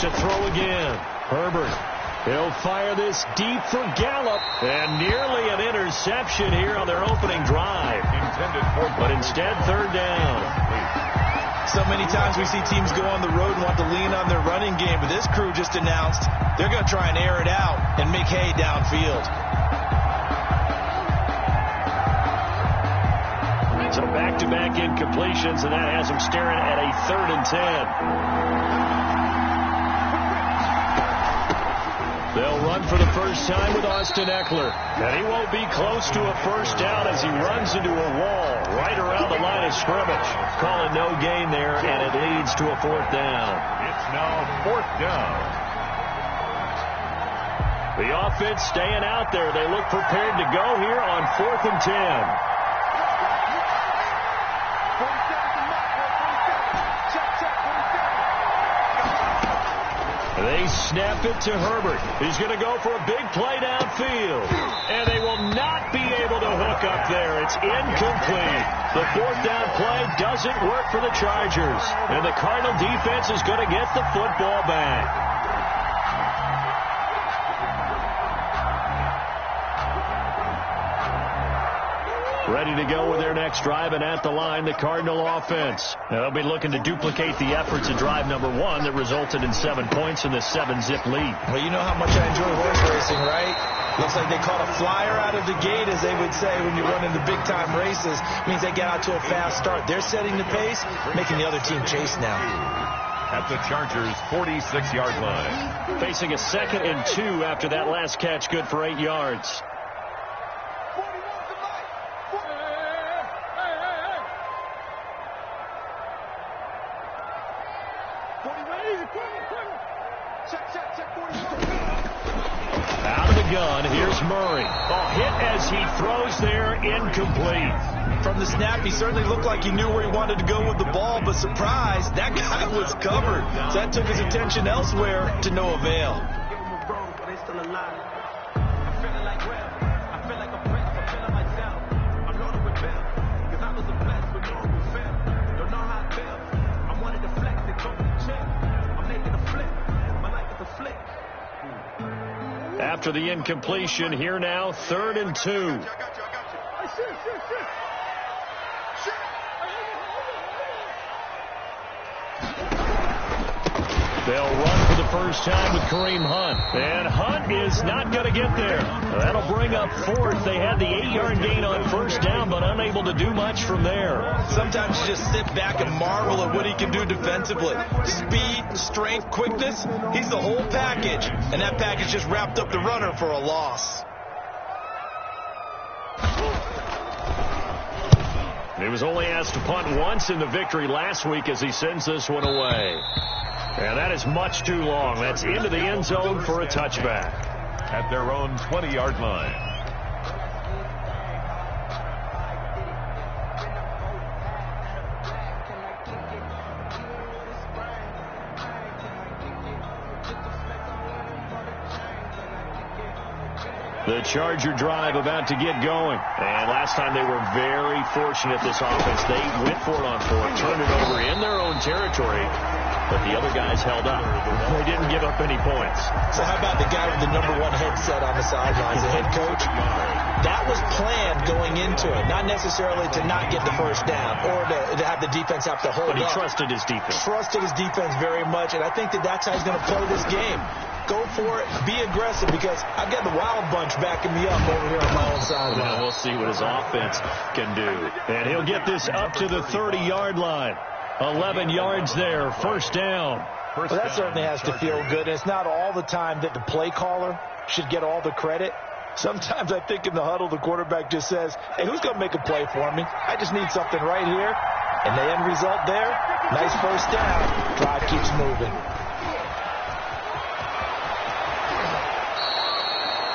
to throw again. Herbert. He'll fire this deep for Gallup. And nearly an interception here on their opening drive. But instead, third down. So many times we see teams go on the road and want to lean on their running game. But this crew just announced they're going to try and air it out and make hay downfield. So back-to-back incompletions, and that has them staring at a 3rd and 10. They'll run for the first time with Austin Eckler. And he won't be close to a first down as he runs into a wall right around the line of scrimmage. Calling no gain there, and it leads to a 4th down. It's now 4th down. The offense staying out there. They look prepared to go here on 4th and 10. They snap it to Herbert. He's going to go for a big play downfield. And they will not be able to hook up there. It's incomplete. The 4th down play doesn't work for the Chargers. And the Cardinal defense is going to get the football back. Ready to go with their next drive, and at the line, the Cardinal offense. They'll be looking to duplicate the efforts of drive number 1 that resulted in 7 points in the 7-zip lead. Well, you know how much I enjoy horse racing, right? Looks like they caught a flyer out of the gate, as they would say when you're running the big-time races. Means they get out to a fast start. They're setting the pace, making the other team chase now. At the Chargers' 46-yard line. Facing a 2nd and 2 after that last catch, good for 8 yards. Out of the gun, here's Murray. A hit as he throws there, incomplete. From the snap, he certainly looked like he knew where he wanted to go with the ball, but surprise, that guy was covered. So that took his attention elsewhere to no avail. After the incompletion, here now, 3rd and 2. They'll run for the first time with Kareem Hunt. And Hunt is not going to get there. That'll bring up 4th. They had the 8-yard gain on 1st down, but unable to do much from there. Sometimes you just sit back and marvel at what he can do defensively. Speed, strength, quickness, he's the whole package. And that package just wrapped up the runner for a loss. He was only asked to punt once in the victory last week as he sends this one away. And that is much too long. That's into the end zone for a touchback. At their own 20-yard line. The Charger drive about to get going. And last time they were very fortunate, this offense. They went for it on 4th, turned it over in their own territory. But the other guys held up. They didn't give up any points. So how about the guy with the number 1 headset on the sidelines, the head coach? That was planned going into it, not necessarily to not get the first down or to have the defense have to hold up. But he trusted his defense. Trusted his defense very much, and I think that's how he's going to play this game. Go for it, be aggressive, because I've got the Wild Bunch backing me up over here on my own sideline. We'll see what his offense can do. And he'll get this up to the 30-yard line. 11 yards there, 1st down. Well, that certainly has to feel good. And it's not all the time that the play caller should get all the credit. Sometimes I think in the huddle, the quarterback just says, hey, who's going to make a play for me? I just need something right here. And the end result there, nice 1st down. Drive keeps moving.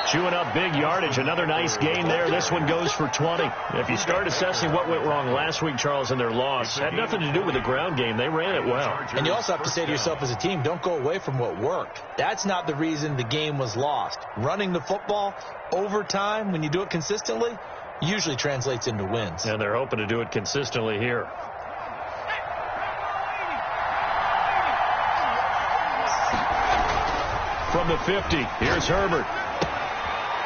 Chewing up big yardage. Another nice gain there. This one goes for 20. If you start assessing what went wrong last week, Charles, in their loss, had nothing to do with the ground game. They ran it well. And you also have to say to yourself as a team, don't go away from what worked. That's not the reason the game was lost. Running the football over time, when you do it consistently, usually translates into wins. And they're hoping to do it consistently here. from the 50. Here's Herbert.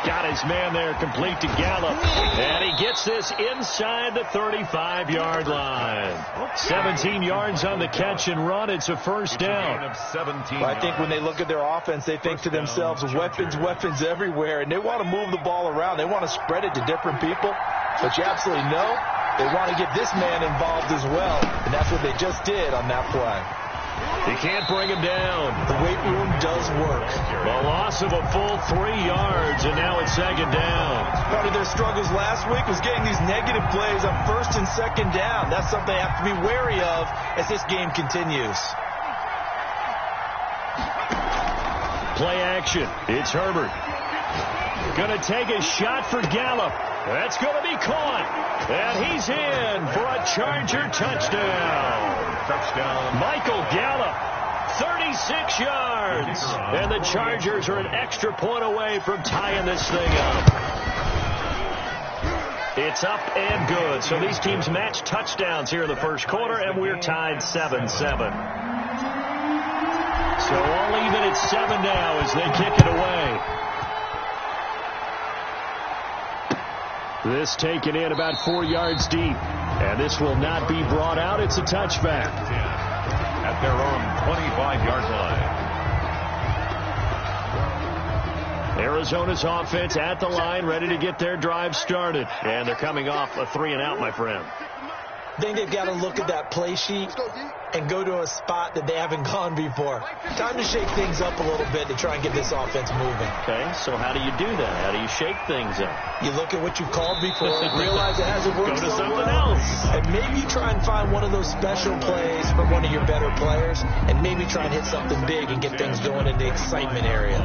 Got his man there, complete to Gallup. And he gets this inside the 35-yard line. 17 yards on the catch and run. It's a first down. I think when they look at their offense, they think to themselves, weapons everywhere. And they want to move the ball around. They want to spread it to different people. But you absolutely know they want to get this man involved as well. And that's what they just did on that play. You can't bring him down. The weight room does work. A loss of a full 3 yards, and now it's second down. Part of their struggles last week was getting these negative plays on first and second down. That's something they have to be wary of as this game continues. Play action. It's Herbert. Going to take a shot for Gallup. That's going to be caught. And he's in for a Charger touchdown. Michael Gallup, 36 yards. And the Chargers are an extra point away from tying this thing up. It's up and good. So these teams match touchdowns here in the first quarter, and we're tied 7-7. So all even at 7 now as they kick it away. This taken in about 4 yards deep. And this will not be brought out. It's a touchback. At their own 25-yard line. Arizona's offense at the line, ready to get their drive started. And they're coming off a 3-and-out, my friend. I think they've got to look at that play sheet and go to a spot that they haven't gone before. Time to shake things up a little bit to try and get this offense moving. Okay, so how do you do that? How do you shake things up? You look at what you've called before, realize it hasn't worked Go to so something well, else. and maybe try and find one of those special plays from one of your better players, and maybe try and hit something big and get things going in the excitement area.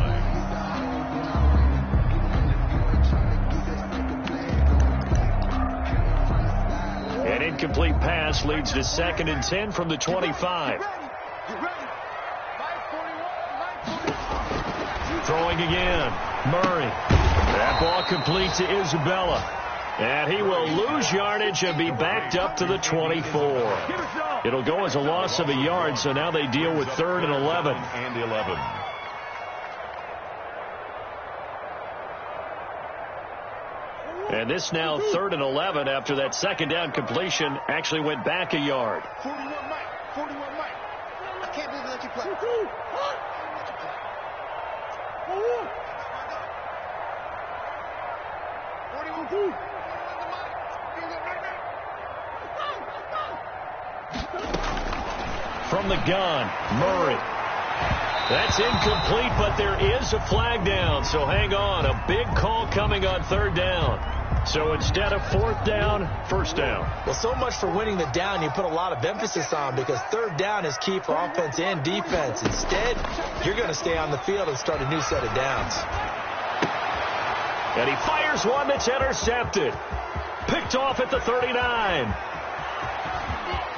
An incomplete pass leads to 2nd and 10 from the 25. Throwing again. Murray. That ball complete to Isabella. And he will lose yardage and be backed up to the 24. It'll go as a loss of a yard, so now they deal with 3rd and 11. And this now 3rd and 11 after that second down completion actually went back a yard. 41 Mike. I can't believe they let you play. From the gun, Murray. That's incomplete, but there is a flag down, so hang on. A big call coming on 3rd down. So instead of 4th down, 1st down. Well, so much for winning the down you put a lot of emphasis on, because 3rd down is key for offense and defense. Instead, you're going to stay on the field and start a new set of downs. And he fires one that's intercepted. Picked off at the 39.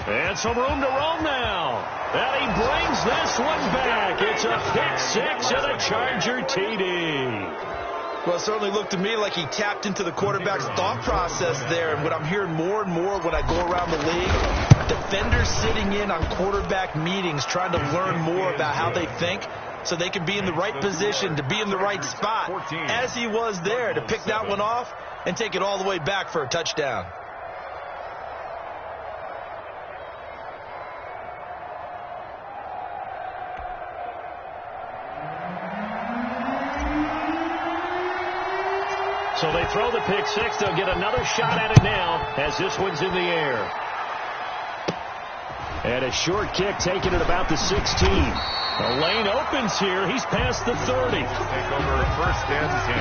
And some room to roam now. And he brings this one back. It's a pick 6 and a Charger TD. Well, it certainly looked to me like he tapped into the quarterback's thought process there. And what I'm hearing more and more when I go around the league, defenders sitting in on quarterback meetings trying to learn more about how they think so they can be in the right position to be in the right spot, as he was there, to pick that one off and take it all the way back for a touchdown. So they throw the pick 6. They'll get another shot at it now as this one's in the air. And a short kick taken at about the 16. The lane opens here. He's past the 30. Take over 1st and 10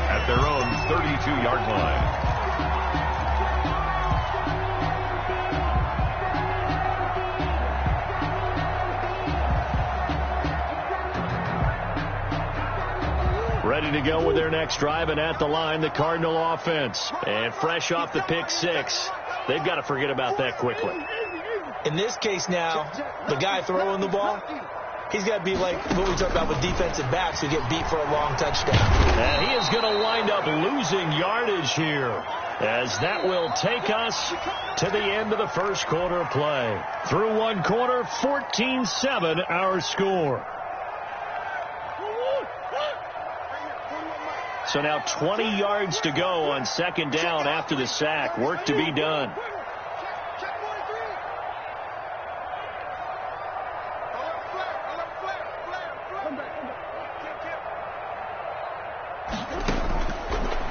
at their own 32-yard line. Ready to go with their next drive, and at the line, the Cardinal offense. And fresh off the pick 6. They've got to forget about that quickly. In this case now, the guy throwing the ball, he's got to be like what we talked about with defensive backs who get beat for a long touchdown. And he is going to wind up losing yardage here, as that will take us to the end of the first quarter of play. Through one quarter, 14-7 our score. So now 20 yards to go on second down after the sack. Work to be done.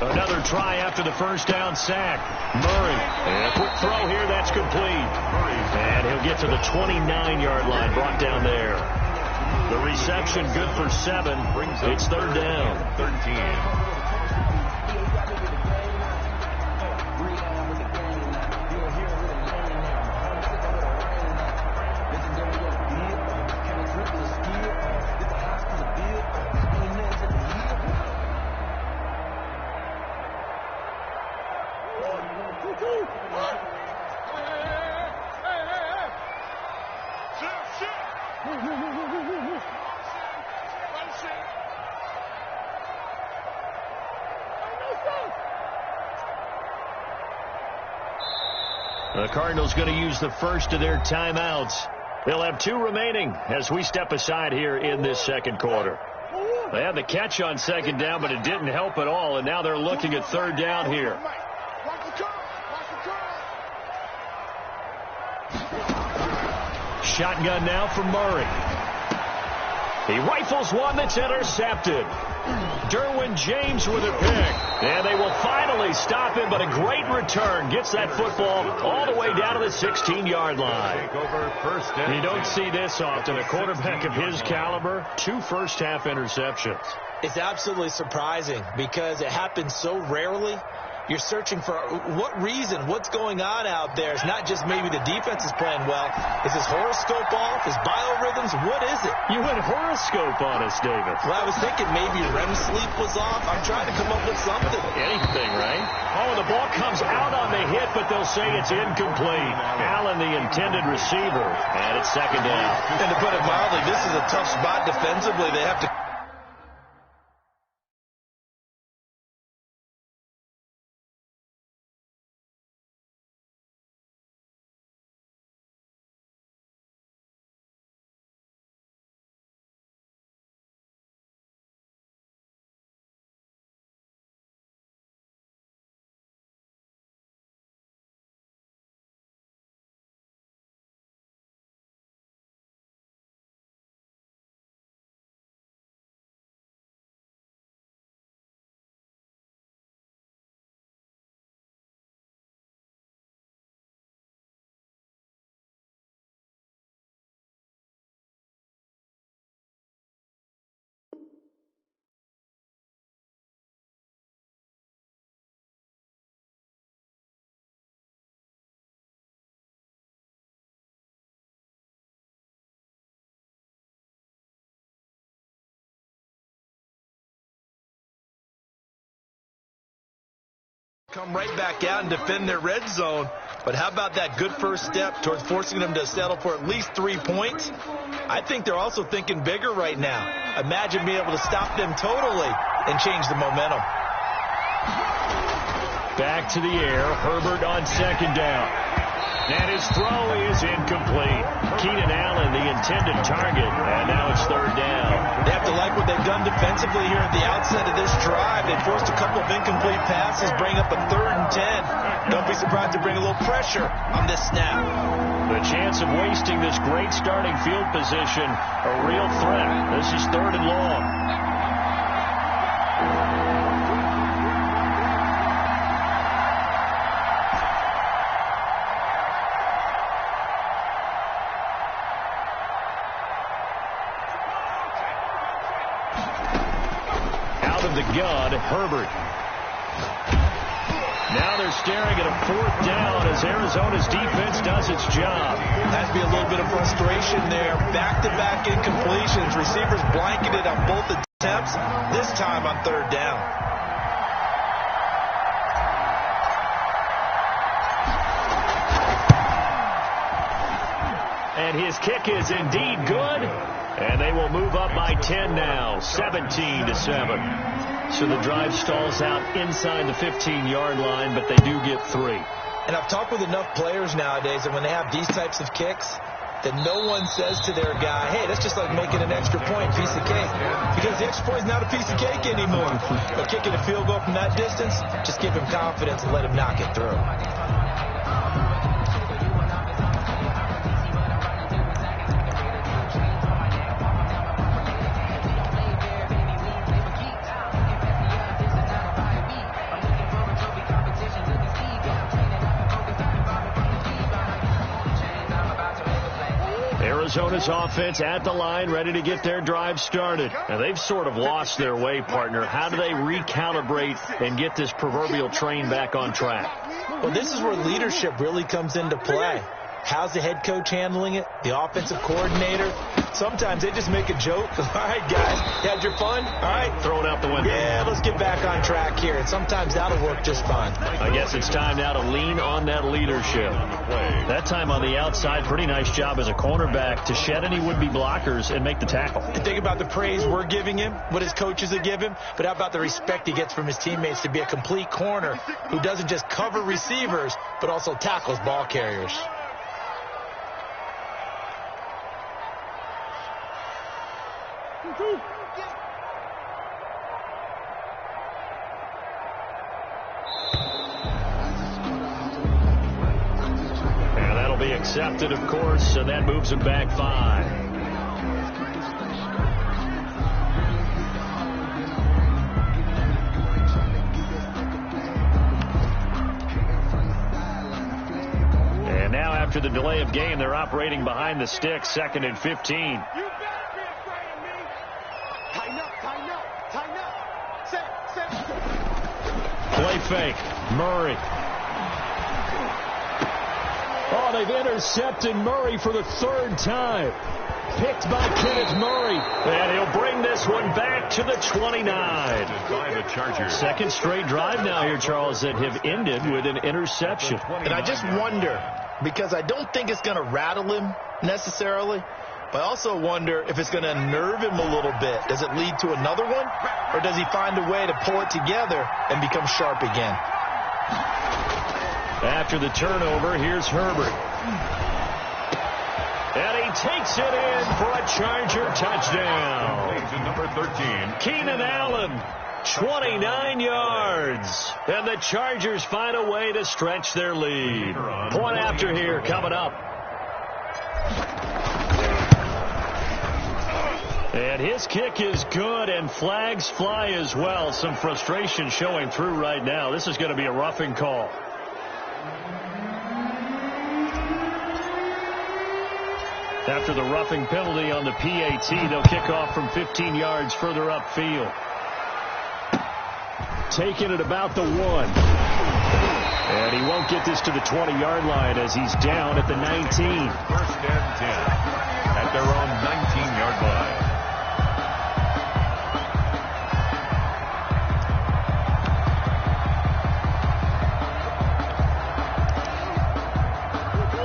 Another try after the first down sack. Murray. And a quick throw here. That's complete. And he'll get to the 29-yard line. Brought down there. The reception good for 7. It's third down. 13. The Cardinals going to use the first of their timeouts. They'll have 2 remaining as we step aside here in this second quarter. They had the catch on second down, but it didn't help at all, and now they're looking at third down here. Shotgun now from Murray. He rifles one that's intercepted. Derwin James with a pick. And they will finally stop him, but a great return. Gets that football all the way down to the 16-yard line. You don't see this often. A quarterback of his caliber, 2 first-half interceptions. It's absolutely surprising because it happens so rarely. You're searching for what reason, what's going on out there. It's not just maybe the defense is playing well. Is his horoscope off? His biorhythms? What is it? You went horoscope on us, David. Well, I was thinking maybe REM sleep was off. I'm trying to come up with something. Anything, right? Oh, and the ball comes out on the hit, but they'll say it's incomplete. Allen, the intended receiver, and it's second down. And to put it mildly, this is a tough spot defensively. They have to... come right back out and defend their red zone. But how about that good first step towards forcing them to settle for at least 3 points? I think they're also thinking bigger right now. Imagine being able to stop them totally and change the momentum. Back to the air. Herbert on second down. And his throw is incomplete. Keenan Allen, the intended target, and now it's third down. They have to like what they've done defensively here at the outset of this drive. They forced a couple of incomplete passes, bring up a 3rd and 10. Don't be surprised to bring a little pressure on this snap. The chance of wasting this great starting field position, a real threat. This is 3rd and long. The gun, Herbert. Now they're staring at a 4th down as Arizona's defense does its job. Has to be a little bit of frustration there. Back-to-back incompletions. Receivers blanketed on both attempts. This time on 3rd down. And his kick is indeed good. And they will move up by 10 now, 17-7. So the drive stalls out inside the 15-yard line, but they do get 3. And I've talked with enough players nowadays that when they have these types of kicks, that no one says to their guy, hey, that's just like making an extra point, piece of cake. Because the extra point is not a piece of cake anymore. But kicking a field goal from that distance, just give him confidence and let him knock it through. Arizona's offense at the line, ready to get their drive started. Now, they've sort of lost their way, partner. How do they recalibrate and get this proverbial train back on track? Well, this is where leadership really comes into play. How's the head coach handling it? The offensive coordinator? Sometimes they just make a joke. All right, guys, you had your fun? All right. Throw it out the window. Yeah, let's get back on track here. And sometimes that'll work just fine. I guess it's time now to lean on that leadership. That time on the outside, pretty nice job as a cornerback to shed any would-be blockers and make the tackle. Think about the praise we're giving him, what his coaches have given him, but how about the respect he gets from his teammates to be a complete corner who doesn't just cover receivers, but also tackles ball carriers. And that'll be accepted, of course, and that moves him back 5. And now after the delay of game, they're operating behind the stick, 2nd and 15. Play fake. Murray. Oh, they've intercepted Murray for the 3rd time. Picked by Kenneth Murray. And he'll bring this one back to the 29. By the Chargers. 2nd straight drive now here, Charles, that have ended with an interception. And I just wonder, because I don't think it's going to rattle him necessarily, but I also wonder if it's going to unnerve him a little bit. Does it lead to another one? Or does he find a way to pull it together and become sharp again? After the turnover, here's Herbert. And he takes it in for a Charger touchdown. Number 13. Keenan Allen, 29 yards. And the Chargers find a way to stretch their lead. Point after here coming up. And his kick is good, and flags fly as well. Some frustration showing through right now. This is going to be a roughing call. After the roughing penalty on the PAT, they'll kick off from 15 yards further upfield. Taking it about the 1. And he won't get this to the 20-yard line as he's down at the 19. 1st and 10 at their own 19-yard line.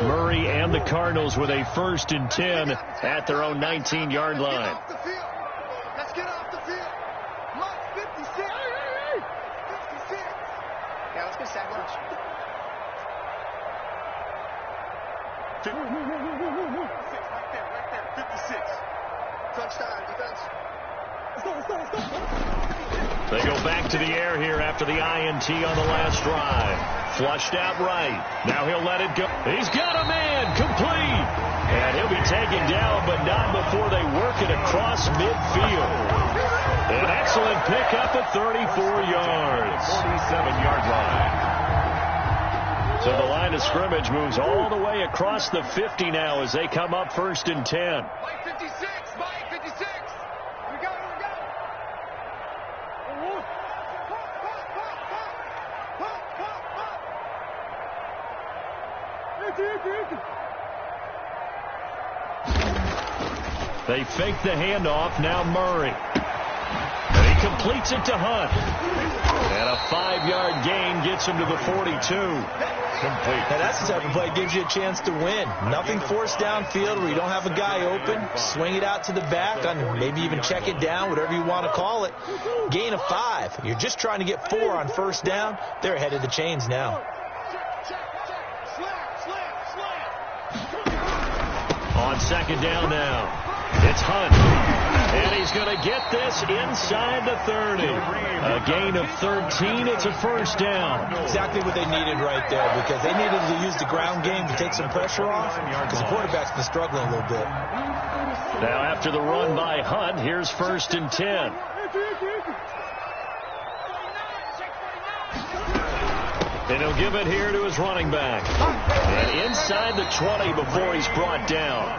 Murray and the Cardinals with a 1st and 10 at their own 19-yard line. Let's get off the field. Look, 56. 56. Yeah, let's go sack lunch. Right there. 56. Touchdown, defense. Let's go. They go back to the air here after the INT on the last drive. Flushed out right. Now he'll let it go. He's got a man. Complete. And he'll be taken down, but not before they work it across midfield. An excellent pickup at 34 yards. 47-yard line. So the line of scrimmage moves all the way across the 50 now as they come up 1st and 10. Mike 56. Mike 56. We got it. They fake the handoff. Now Murray. And he completes it to Hunt. And a 5-yard gain gets him to the 42. Complete. Now that's the type of play that gives you a chance to win. Nothing forced downfield where you don't have a guy open. Swing it out to the back, on maybe even check it down, whatever you want to call it. Gain of 5. You're just trying to get 4 on 1st down. They're ahead of the chains now. On second down now, it's Hunt. And he's going to get this inside the 30. A gain of 13. It's a first down. Exactly what they needed right there, because they needed to use the ground game to take some pressure off, because the quarterback's been struggling a little bit. Now after the run by Hunt, here's 1st and 10. And he'll give it here to his running back. And inside the 20 before he's brought down.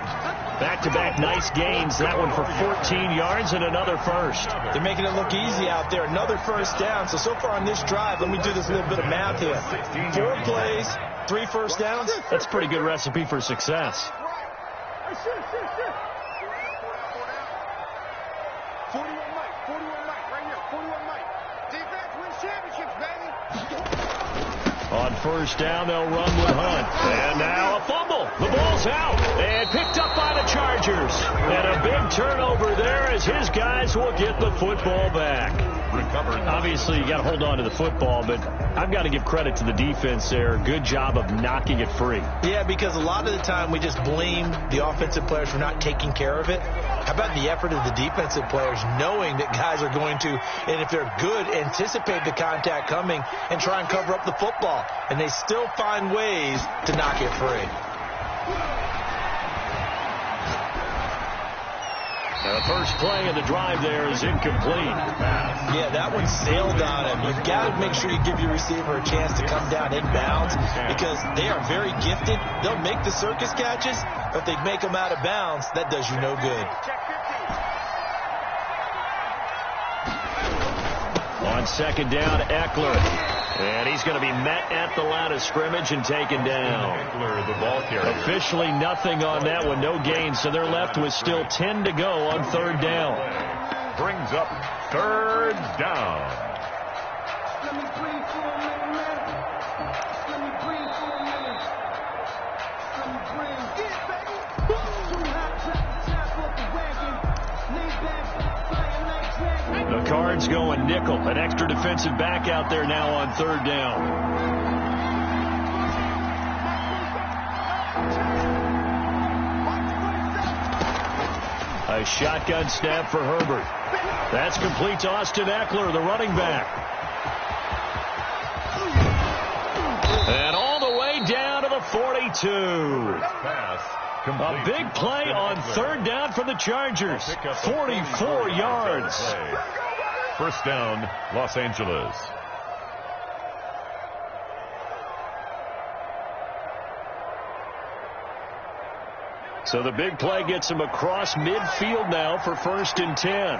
Back-to-back nice gains. That one for 14 yards and another first. They're making it look easy out there. Another first down. So far on this drive, let me do this little bit of math here. 4 plays, 3 first downs. That's a pretty good recipe for success. 41 Mike, right here, 41 Mike. Defense wins championships, baby. On first down, they'll run with Hunt. And now a fumble. The ball's out. And picked up by the Chargers. And a big turnover there as his guys will get the football back. Obviously, you got to hold on to the football, but I've got to give credit to the defense there. Good job of knocking it free. Yeah, because a lot of the time we just blame the offensive players for not taking care of it. How about the effort of the defensive players knowing that guys are going to, and if they're good, anticipate the contact coming and try and cover up the football. And they still find ways to knock it free. Now the first play of the drive there is incomplete. Yeah, that one sailed on him. You've got to make sure you give your receiver a chance to come down in bounds, because they are very gifted. They'll make the circus catches, but if they make them out of bounds, that does you no good. On second down, Eckler. And he's going to be met at the line of scrimmage and taken down. Eckler, the ball carrier. Officially nothing on that one, no gain. So they're left with still 10 to go on third down. Brings up third down. Let me breathe for a minute, man. Let me breathe for a minute. Let me breathe. Too hot, tap off the wagon. Lay back, flying like dragon. The Cards going nickel. An extra defensive back out there now on third down. A shotgun snap for Herbert. That's complete to Austin Eckler, the running back. And all the way down to the 42. A big play on third down for the Chargers. 44 yards. First down, Los Angeles. So the big play gets him across midfield now for 1st and 10.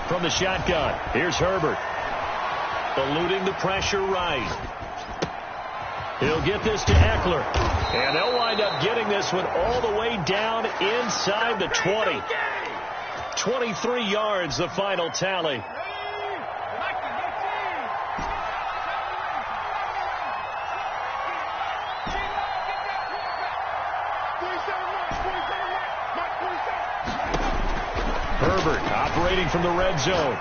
From the shotgun, here's Herbert. Eluding the pressure right. He'll get this to Eckler. And they'll wind up getting this one all the way down inside the 20. 23 yards, the final tally. Herbert operating from the red zone.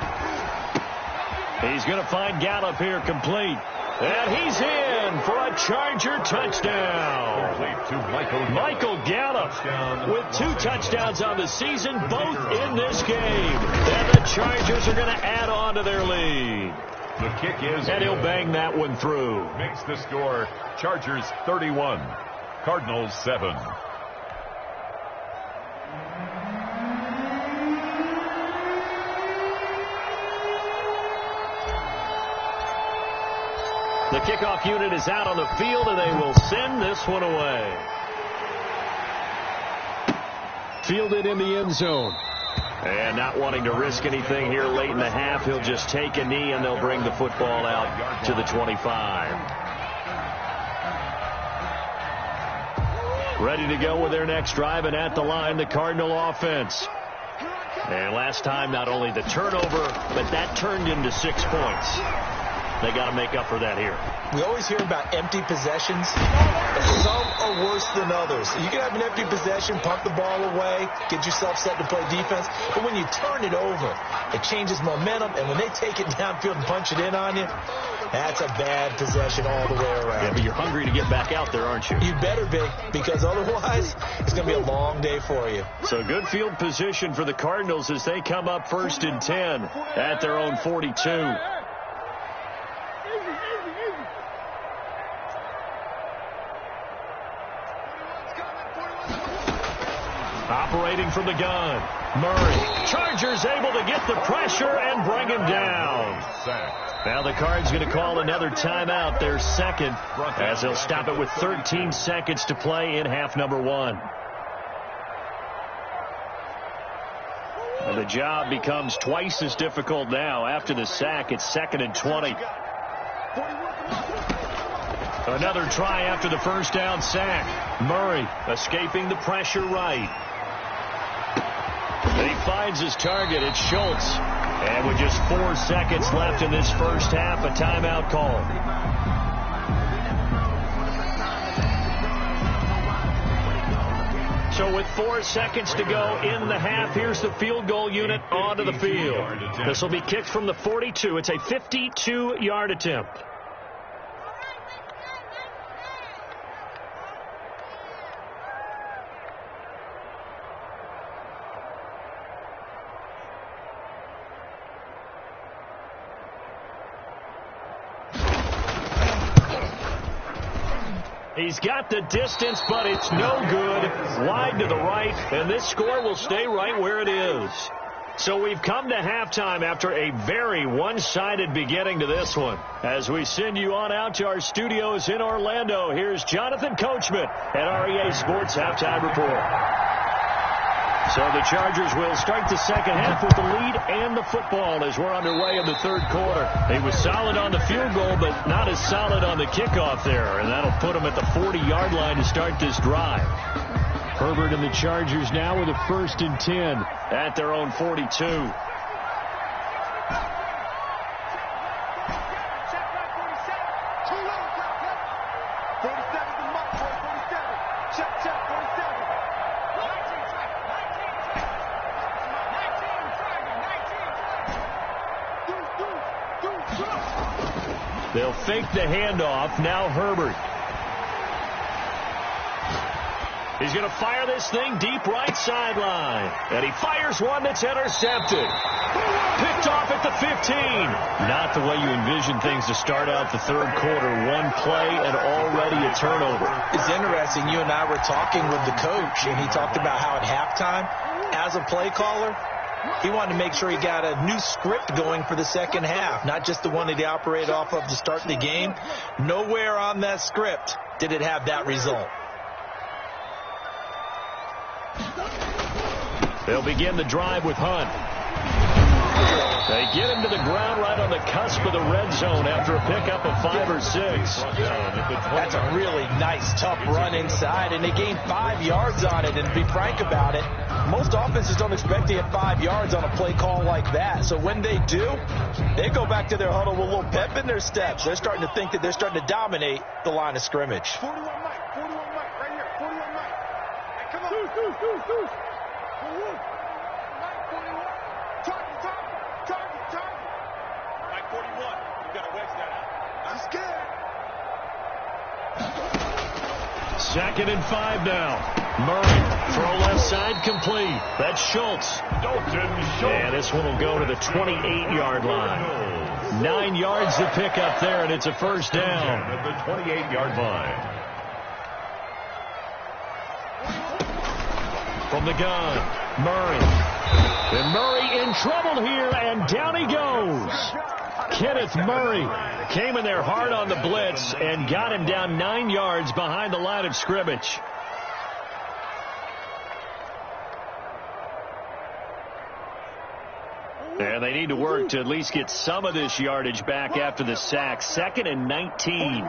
He's going to find Gallup here complete. And he's in for a Charger touchdown. Michael Gallup with 2 touchdowns on the season, both in this game. And the Chargers are going to add on to their lead. The kick is, and he'll bang that one through. Makes the score Chargers 31, Cardinals 7. The kickoff unit is out on the field, and they will send this one away. Fielded in the end zone. And not wanting to risk anything here late in the half, he'll just take a knee, and they'll bring the football out to the 25. Ready to go with their next drive, and at the line, the Cardinal offense. And last time, not only the turnover, but that turned into 6 points. they got to make up for that here. We always hear about empty possessions, but some are worse than others. You can have an empty possession, punt the ball away, get yourself set to play defense, but when you turn it over, it changes momentum, and when they take it downfield and punch it in on you, that's a bad possession all the way around. Yeah, but you're hungry to get back out there, aren't you? You better be, because otherwise it's going to be a long day for you. So good field position for the Cardinals as they come up 1st and 10 at their own 42. Operating from the gun, Murray. Chargers able to get the pressure and bring him down. Now the Cards going to call another timeout, their second, as they'll stop it with 13 seconds to play in half number 1. And the job becomes twice as difficult now after the sack. It's 2nd and 20. Another try after the first down sack. Murray escaping the pressure right. And he finds his target. It's Schultz. And with just 4 seconds left in this first half, a timeout call. So with 4 seconds to go in the half, here's the field goal unit onto the field. This will be kicked from the 42. It's a 52-yard attempt. He's got the distance, but it's no good. Wide to the right, and this score will stay right where it is. So we've come to halftime after a very one-sided beginning to this one. As we send you on out to our studios in Orlando, here's Jonathan Coachman at REA Sports Halftime Report. So the Chargers will start the second half with the lead and the football as we're underway in the third quarter. He was solid on the field goal, but not as solid on the kickoff there, and that'll put him at the 40-yard line to start this drive. Herbert and the Chargers now with a 1st and 10 at their own 42. They'll fake the handoff. Now Herbert. He's going to fire this thing deep right sideline. And he fires one that's intercepted. Picked off at the 15. Not the way you envision things to start out the third quarter. One play and already a turnover. It's interesting. You and I were talking with the coach, and he talked about how at halftime, as a play caller, he wanted to make sure he got a new script going for the second half, not just the one that he operated off of to start the game. Nowhere on that script did it have that result. They'll begin the drive with Hunt. They get him to the ground right on the cusp of the red zone after a pickup of 5 or 6. That's a really nice, tough run inside, and they gained 5 yards on it. And to be frank about it, most offenses don't expect to get 5 yards on a play call like that. So when they do, they go back to their huddle with a little pep in their steps. They're starting to think that they're starting to dominate the line of scrimmage. 41 Mike, right here, 41 Mike. Hey, come on. Deuce. Mike 41. Target. Mike 41. You got to wedge that out. I'm scared. 2nd and 5 now. Murray, throw left side complete. That's Schultz. And this one will go to the 28-yard line. 9 yards to pick up there, and it's a first down. At the 28-yard line. From the gun, Murray. And Murray in trouble here, and down he goes. Kenneth Murray came in there hard on the blitz and got him down 9 yards behind the line of scrimmage. And they need to work to at least get some of this yardage back after the sack. 2nd and 19.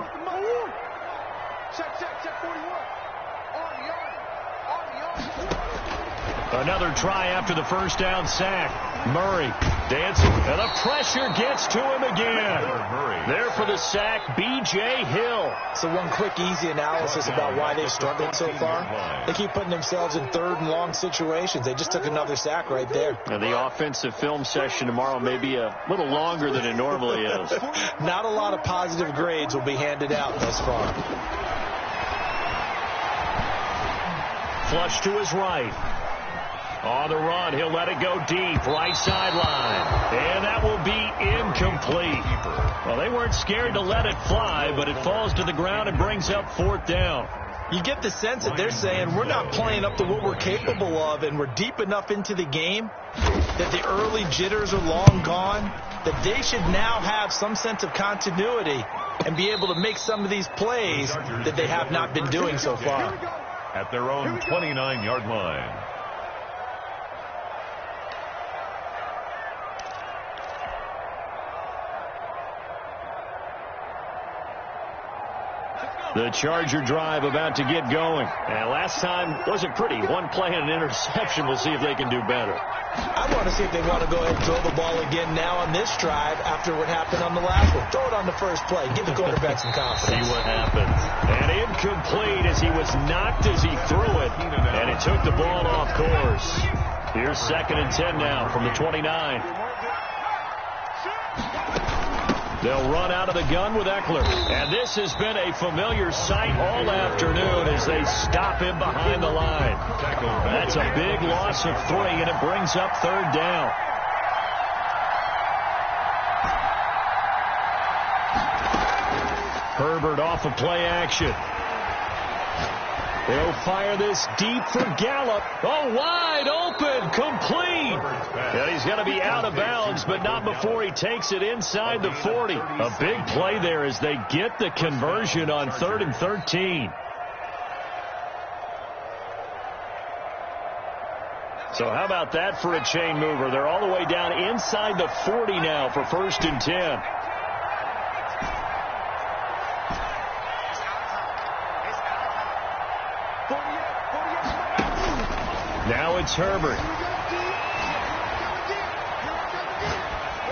Another try after the first down sack. Murray dancing, and the pressure gets to him again. There for the sack, B.J. Hill. So one quick, easy analysis about why they've struggled so far. They keep putting themselves in third and long situations. They just took another sack right there. Now, the offensive film session tomorrow may be a little longer than it normally is. Not a lot of positive grades will be handed out thus far. Flush to his right. On the run, he'll let it go deep, right sideline. And that will be incomplete. Well, they weren't scared to let it fly, but it falls to the ground and brings up 4th down. You get the sense that they're saying we're not playing up to what we're capable of, and we're deep enough into the game that the early jitters are long gone, that they should now have some sense of continuity and be able to make some of these plays that they have not been doing so far. At their own 29-yard line. The Charger drive about to get going. And last time wasn't pretty. One play and an interception. We'll see if they can do better. I want to see if they want to go ahead and throw the ball again now on this drive after what happened on the last one. Throw it on the first play. Give the quarterback some confidence. See what happens. And incomplete as he was knocked as he threw it. And it took the ball off course. Here's 2nd and 10 now from the 29. They'll run out of the gun with Eckler. And this has been a familiar sight all afternoon as they stop him behind the line. That's a big loss of 3, and it brings up 3rd down. Herbert off of play action. They'll fire this deep for Gallup. Oh, wide open, complete. And he's going to be out of bounds, but not before he takes it inside the 40. A big play there as they get the conversion on 3rd and 13. So how about that for a chain mover? They're all the way down inside the 40 now for 1st and 10. Now it's Herbert.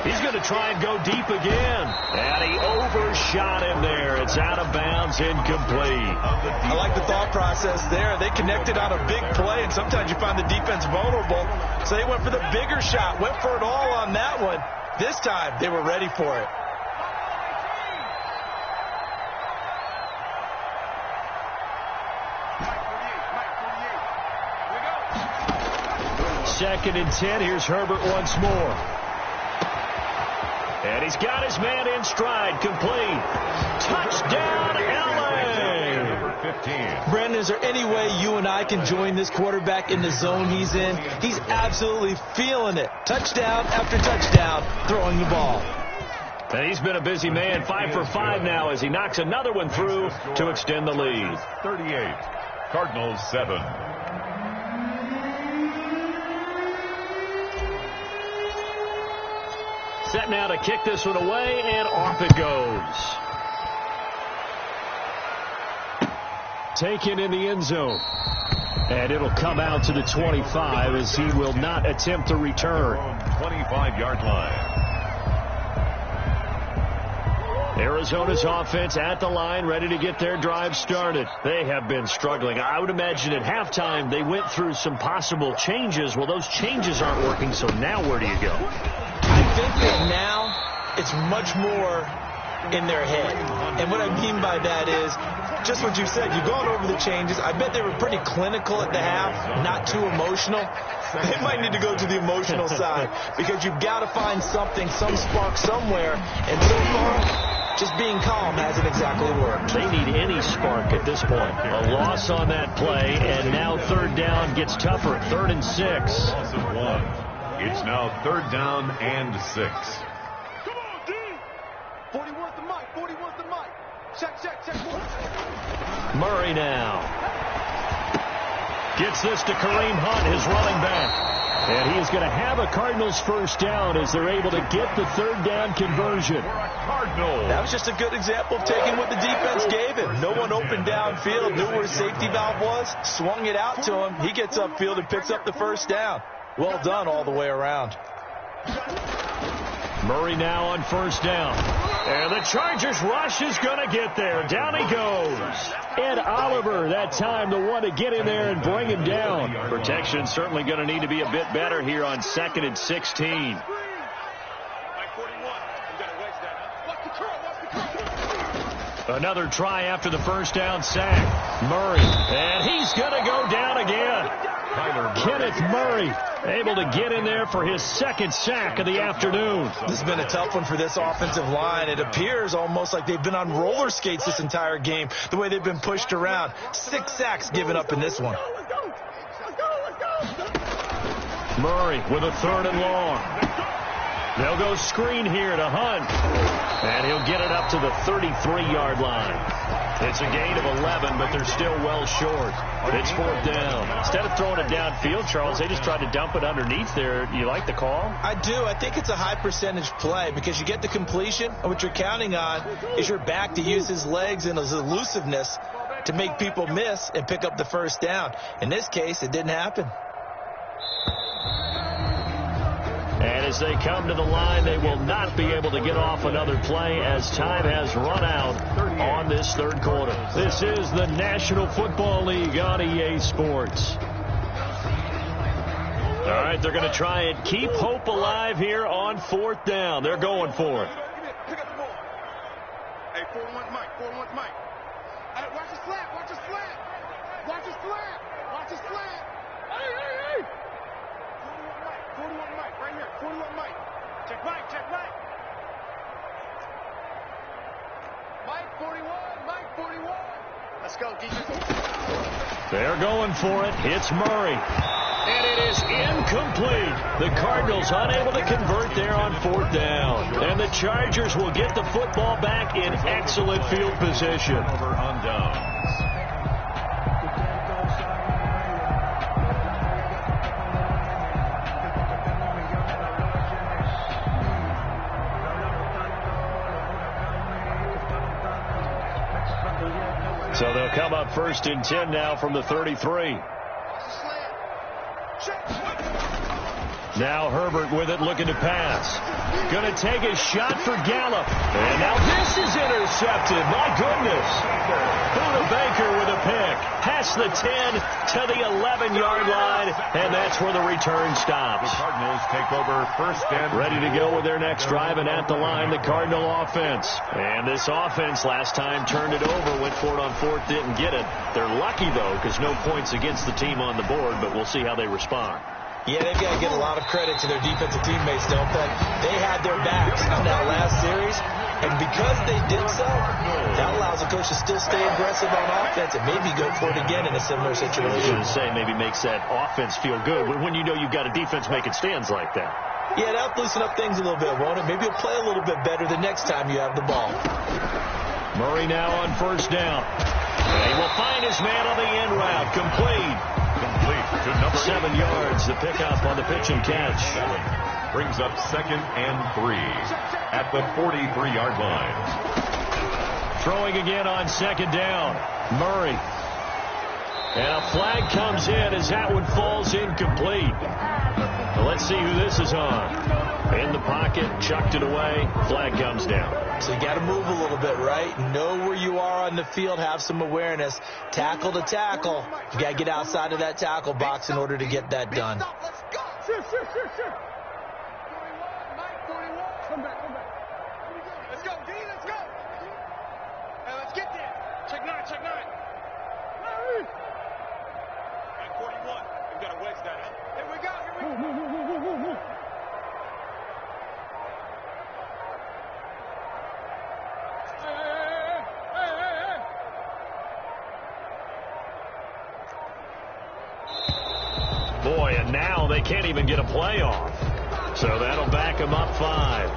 He's going to try and go deep again. And he overshot him there. It's out of bounds, incomplete. I like the thought process there. They connected on a big play, and sometimes you find the defense vulnerable. So they went for the bigger shot, went for it all on that one. This time, they were ready for it. Second and 10. Here's Herbert once more. And he's got his man in stride. Complete. Touchdown, L.A. Number 15. Brandon, is there any way you and I can join this quarterback in the zone he's in? He's absolutely feeling it. Touchdown after touchdown, throwing the ball. And he's been a busy man. 5 for 5 now as he knocks another one through to extend the lead. 38. Cardinals 7. Set now to kick this one away, and off it goes. Taken in the end zone. And it'll come out to the 25 as he will not attempt to return. 25-yard line. Arizona's offense at the line, ready to get their drive started. They have been struggling. I would imagine at halftime they went through some possible changes. Well, those changes aren't working, so now where do you go? I think that now it's much more in their head. And what I mean by that is just what you said. You've gone over the changes. I bet they were pretty clinical at the half, not too emotional. They might need to go to the emotional side because you've got to find something, some spark somewhere. And so far, just being calm hasn't exactly worked. They need any spark at this point. A loss on that play, and now 3rd down gets tougher. 3rd and 6. Loss of 1. It's now 3rd down and 6. Come on, D! 40 wants the mic. 40 wants the mic. Check. Murray now. Gets this to Kareem Hunt, his running back. And he is going to have a Cardinals 1st down as they're able to get the 3rd down conversion. That was just a good example of taking what the defense gave him. No one open downfield, knew where his safety valve was, swung it out to him. He gets upfield and picks up the 1st down. Well done all the way around. Murray now on first down. And the Chargers rush is going to get there. Down he goes. Ed Oliver that time the one to get in there and bring him down. Protection certainly going to need to be a bit better here on 2nd and 16. Another try after the first down sack. Murray, and he's going to go down again. Kenneth Murray able to get in there for his second sack of the afternoon. This has been a tough one for this offensive line. It appears almost like they've been on roller skates this entire game, the way they've been pushed around. 6 sacks given up in this one. Murray with a 3rd and long. They'll go screen here to Hunt. And he'll get it up to the 33-yard line. It's a gain of 11, but they're still well short. It's 4th down. Instead of throwing it downfield, Charles, they just tried to dump it underneath there. Do you like the call? I do. I think it's a high percentage play because you get the completion, and what you're counting on is your back to use his legs and his elusiveness to make people miss and pick up the first down. In this case, it didn't happen. And as they come to the line, they will not be able to get off another play as time has run out on this 3rd quarter. This is the National Football League on EA Sports. All right, they're going to try and keep hope alive here on 4th down. They're going for it. Pick up the ball. Hey, 4-1 Mike. 4-1 Mike. Hey, watch the slap. Watch the slap. Watch the slap. Watch the slap. Hey. 41 Mike, right here. 41 Mike. Check Mike, check Mike. Mike 41, Mike 41. Let's go, defense. They're going for it. It's Murray. And it is incomplete. The Cardinals unable to convert there on 4th down. And the Chargers will get the football back in excellent field position. Over on downs. So they'll come up 1st and 10 now from the 33. Now Herbert with it, looking to pass. Going to take a shot for Gallup. And now this is intercepted. My goodness. Buda Baker with a pick. Past the 10 to the 11-yard line. And that's where the return stops. The Cardinals take over 1st and ready to go with their next drive, and at the line, the Cardinal offense. And this offense last time turned it over, went for it on 4th, didn't get it. They're lucky, though, because no points against the team on the board, but we'll see how they respond. Yeah, they've got to give a lot of credit to their defensive teammates, don't they? They had their backs in that last series, and because they did so, that allows the coach to still stay aggressive on offense and maybe go for it again in a similar situation. I was going to say, maybe makes that offense feel good when you know you've got a defense making stands like that. Yeah, that'll loosen up things a little bit, won't it? Maybe you'll play a little bit better the next time you have the ball. Murray now on 1st down. And he will find his man on the end route. Complete to number 7 yards. The pickup on the pitch and catch. Brings up 2nd and 3 at the 43-yard line. Throwing again on 2nd down. Murray. And a flag comes in as that one falls incomplete. Well, let's see who this is on. In the pocket, chucked it away. Flag comes down. So you got to move a little bit, right? Know where you are on the field. Have some awareness. Tackle to tackle. You got to get outside of that tackle box in order to get that done. Let's go. Sure. 41, Mike 41. Come back. Let's go, D. Let's go. Hey, let's get there. Check 9. Mike 41. We got to wedge that up. Here we go. Boy, and now they can't even get a play off. So that'll back them up 5.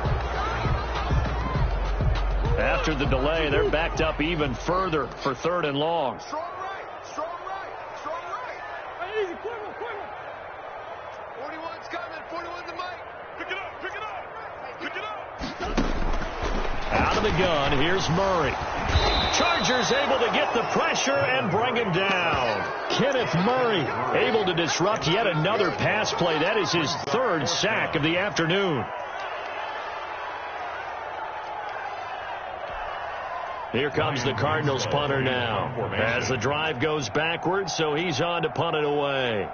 After the delay, they're backed up even further for 3rd and long. Strong right. Hey, easy, quick one. 41's coming. 41's the mic. Pick it up. Out of the gun, here's Murray. Chargers able to get the pressure and bring him down. Kenneth Murray able to disrupt yet another pass play. That is his 3rd sack of the afternoon. Here comes the Cardinals punter now. As the drive goes backwards, so he's on to punt it away.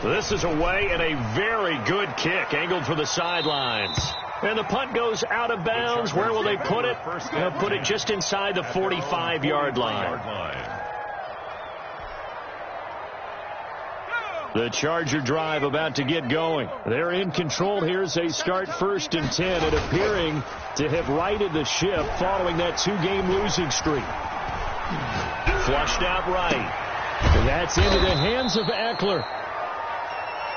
This is away and a very good kick angled for the sidelines. And the punt goes out of bounds. Where will they put it? They'll put it just inside the 45-yard line. The Charger drive about to get going. They're in control here as they start 1st and 10 and appearing to have righted the ship following that 2-game losing streak. Flushed out right. And that's into the hands of Eckler.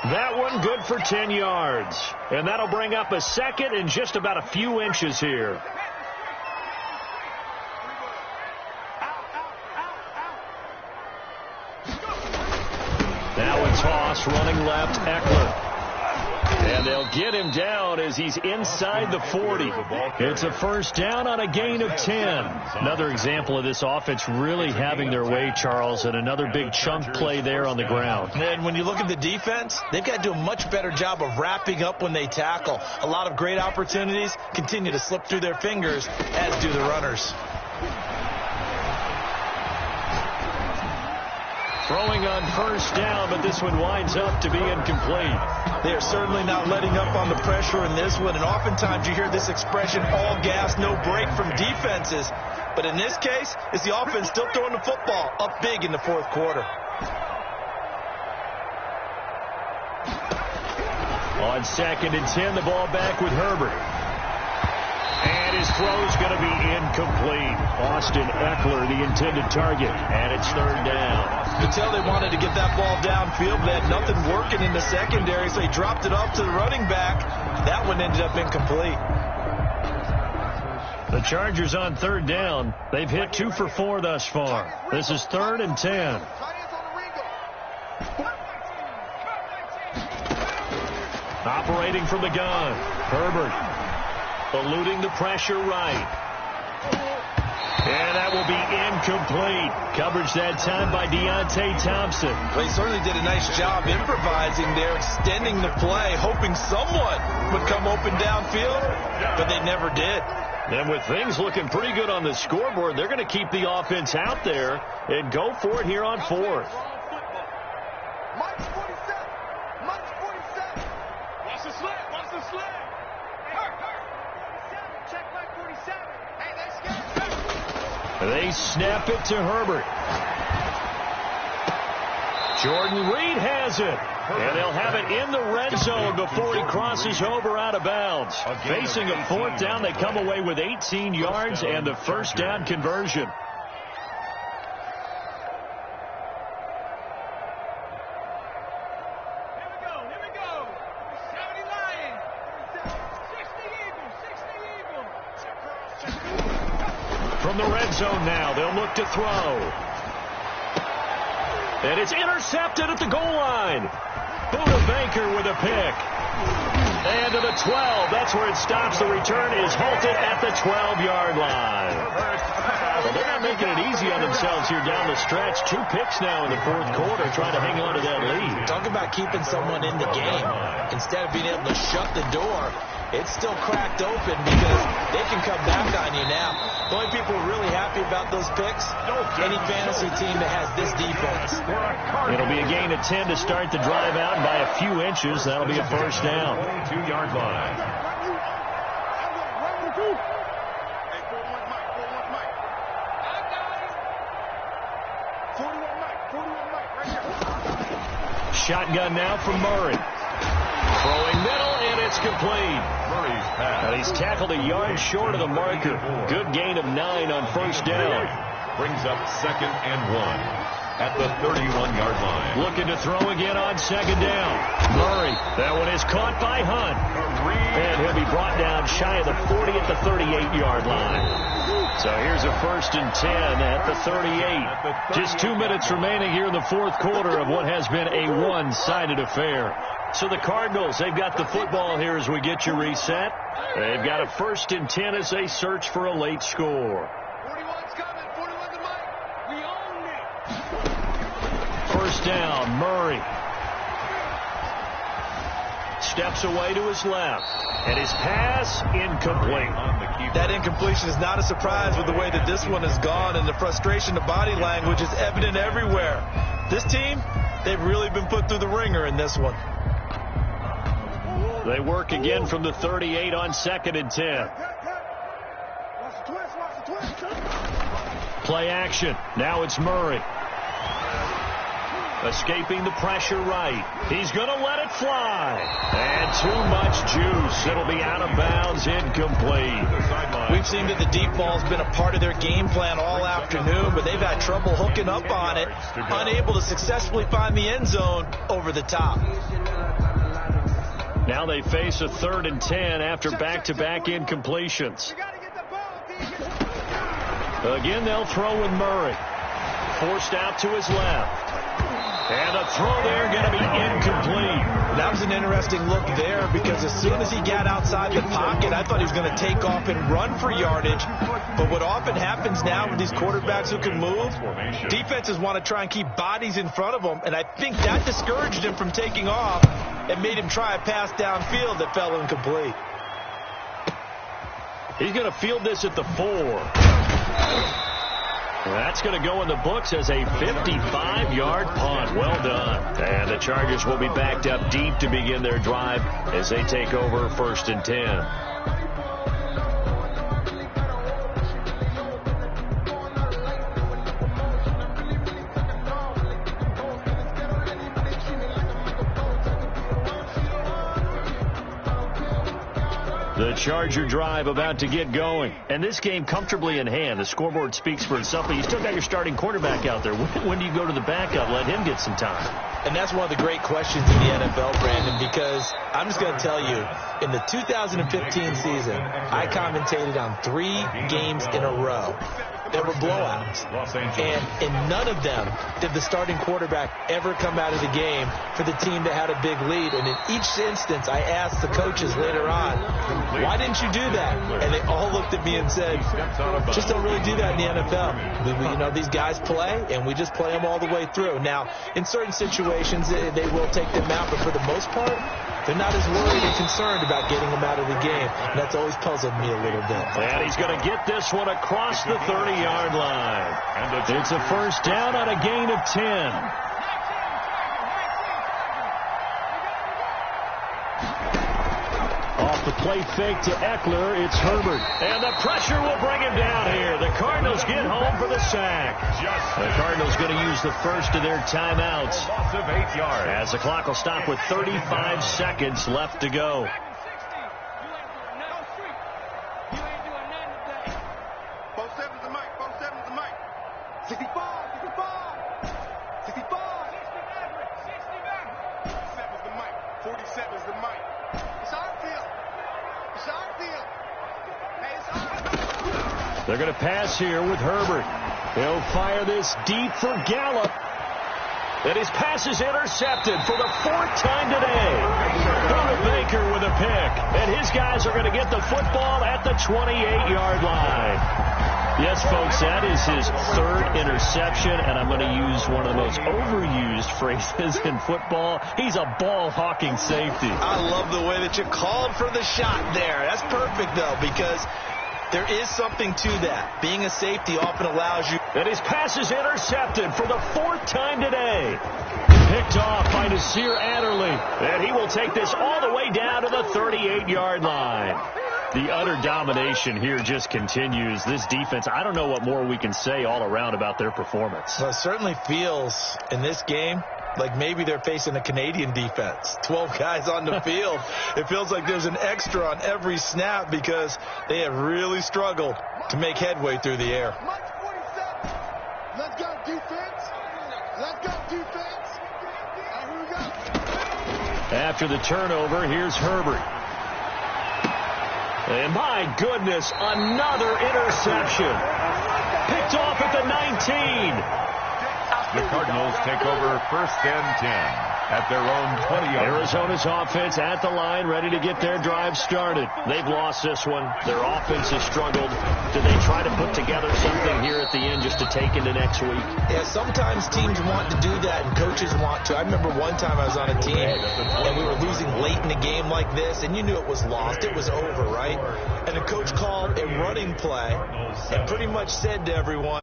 That one good for 10 yards. And that'll bring up a 2nd and just about a few inches here. Now a toss, running left, Eckler. And they'll get him down as he's inside the 40. It's a 1st down on a gain of 10. Another example of this offense really having their way, Charles, and another big chunk play there on the ground. And when you look at the defense, they've got to do a much better job of wrapping up when they tackle. A lot of great opportunities continue to slip through their fingers, as do the runners. Throwing on 1st down, but this one winds up to be incomplete. They are certainly not letting up on the pressure in this one, and oftentimes you hear this expression, all gas, no break from defenses. But in this case, it's the offense still throwing the football up big in the 4th quarter. On 2nd and 10, the ball back with Herbert. And his throw's going to be incomplete. Austin Eckler, the intended target, and it's 3rd down. You could tell they wanted to get that ball downfield, but they had nothing working in the secondary, so they dropped it off to the running back. That one ended up incomplete. The Chargers on 3rd down. They've hit 2 for 4 thus far. This is 3rd and 10. Operating from the gun, Herbert. Eluding the pressure right. And that will be incomplete. Coverage that time by Deontay Thompson. Well, he certainly did a nice job improvising there, extending the play, hoping someone would come open downfield, but they never did. And with things looking pretty good on the scoreboard, they're going to keep the offense out there and go for it here on 4th. Mike's 47. Mike's 47. Watch the slip. Watch the slip. Check back 47. Hey, let's get it. They snap it to Herbert. Jordan Reed has it. And they'll have it in the red zone before he crosses over out of bounds. Facing a 4th down, they come away with 18 yards and the 1st down conversion. From the red zone now, they'll look to throw. And it's intercepted at the goal line. Buda Baker with a pick. And to the 12. That's where it stops. The return is halted at the 12-yard line. Well, they're not making it easy on themselves here down the stretch. 2 picks now in the 4th quarter, trying to hang on to that lead. Talk about keeping someone in the game. Instead of being able to shut the door, it's still cracked open because they can come back on you now. The only people who are really happy about those picks, any fantasy team that has this defense. It'll be a gain of 10 to start the drive out, and by a few inches, that'll be a 1st down. 22-yard line. Shotgun now from Murray. Throwing middle, and it's complete. Murray's pass. And he's tackled a yard short of the marker. Good gain of 9 on 1st down. Brings up 2nd and 1 at the 31-yard line. Looking to throw again on 2nd down. Murray, that one is caught by Hunt. And he'll be brought down shy of the 40 at the 38-yard line. So here's a 1st and 10 at the 38. Just 2 minutes remaining here in the 4th quarter of what has been a one-sided affair. So the Cardinals, they've got the football here as we get you reset. They've got a 1st and 10 as they search for a late score. 41's coming. 41 to Mike. We own it. 1st down, Murray. steps away to his left. And his pass incomplete. That incompletion is not a surprise with the way that this one has gone, and the frustration, the body language is evident everywhere. This team, they've really been put through the ringer in this one. They work again from the 38 on 2nd and 10. Play action. Now it's Murray. Escaping the pressure right. He's going to let it fly. And too much juice. It'll be out of bounds, incomplete. We've seen that the deep ball's been a part of their game plan all afternoon, but they've had trouble hooking up on it, unable to successfully find the end zone over the top. Now they face a 3rd and 10 after back-to-back incompletions. Again, they'll throw with Murray. Forced out to his left. And a throw there going to be incomplete. That was an interesting look there because as soon as he got outside the pocket, I thought he was going to take off and run for yardage. But what often happens now with these quarterbacks who can move, defenses want to try and keep bodies in front of them, and I think that discouraged him from taking off and made him try a pass downfield that fell incomplete. He's going to field this at the 4. That's going to go in the books as a 55-yard punt. Well done. And the Chargers will be backed up deep to begin their drive as they take over 1st and 10. The Charger drive about to get going. And this game comfortably in hand. The scoreboard speaks for itself, but you still got your starting quarterback out there. When do you go to the backup? Let him get some time. And that's one of the great questions in the NFL, Brandon, because I'm just going to tell you, in the 2015 season, I commentated on 3 games in a row that were blowouts. And in none of them did the starting quarterback ever come out of the game for the team that had a big lead. And in each instance, I asked the coaches later on, why didn't you do that? And they all looked at me and said, just don't really do that in the NFL. You know, these guys play, and we just play them all the way through. Now, in certain situations, they will take them out, but for the most part, they're not as worried and concerned about getting them out of the game. And that's always puzzled me a little bit. And he's going to get this one across the 30-yard line. And it's a 1st down on a gain of 10. Off the play fake to Eckler, it's Herbert. And the pressure will bring him down here. The Cardinals get home for the sack. The Cardinals going to use the first of their timeouts. Loss of 8 yards. As the clock will stop with 35 seconds left to go. They're going to pass here with Herbert. He'll fire this deep for Gallup. And his pass is intercepted for the 4th time today. Budda Baker with a pick. And his guys are going to get the football at the 28-yard line. Yes, folks, that is his 3rd interception, and I'm going to use one of the most overused phrases in football. He's a ball-hawking safety. I love the way that you called for the shot there. That's perfect, though, because there is something to that. Being a safety often allows you. And his pass is intercepted for the 4th time today. Picked off by Nasir Adderley. And he will take this all the way down to the 38-yard line. The utter domination here just continues. This defense, I don't know what more we can say all around about their performance. Well, it certainly feels in this game like maybe they're facing a Canadian defense. 12 guys on the field. It feels like there's an extra on every snap because they have really struggled to make headway through the air. Let's go, defense. Let's go, defense. Here we go. After the turnover, here's Herbert. And my goodness, another interception. Picked off at the 19. The Cardinals take over 1st and 10. at their own 20-yard line. Arizona's offense at the line, ready to get their drive started. They've lost this one. Their offense has struggled. Do they try to put together something here at the end just to take into next week? Yeah, sometimes teams want to do that and coaches want to. I remember one time I was on a team and we were losing late in a game like this, and you knew it was lost. It was over, right? And the coach called a running play and pretty much said to everyone,